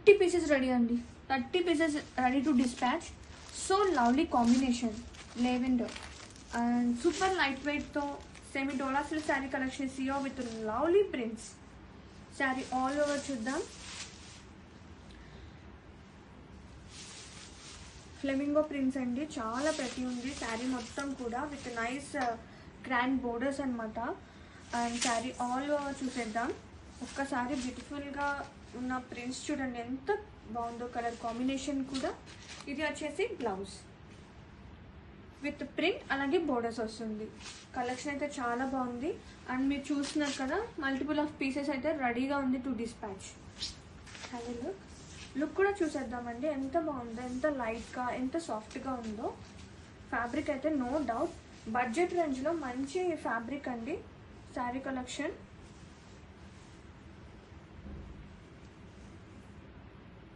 30 pieces ready అండి. 30 pieces ready to dispatch. So lovely combination lavender and super light వెయిట్తో semi dola silk sari collection సియో with lovely prints. Sari all over చూద్దాం. Flamingo prints అండి, చాలా ప్రతి ఉంది శారీ మొత్తం కూడా విత్ నైస్ గ్రాండ్ బోర్డర్స్ అనమాట. అండ్ శారీ ఆల్ ఓవర్ చూసేద్దాం. ఒక్కసారి బ్యూటిఫుల్గా ఉన్న ప్రింట్స్ చూడండి ఎంత బాగుందో, కలర్ కాంబినేషన్ కూడా. ఇది వచ్చేసి బ్లౌజ్ విత్ ప్రింట్ అలాగే బోర్డర్స్ వస్తుంది. కలెక్షన్ అయితే చాలా బాగుంది. అండ్ మీరు చూస్తున్నారు కదా మల్టిపుల్ ఆఫ్ పీసెస్ అయితే రెడీగా ఉంది టు డిస్పాచ్. హలో లుక్ కూడా చూసేద్దామండి, ఎంత బాగుందో, ఎంత లైట్గా ఎంత సాఫ్ట్గా ఉందో. ఫ్యాబ్రిక్ అయితే నో డౌట్ బడ్జెట్ రేంజ్లో మంచి ఫ్యాబ్రిక్ అండి. శారీ కలెక్షన్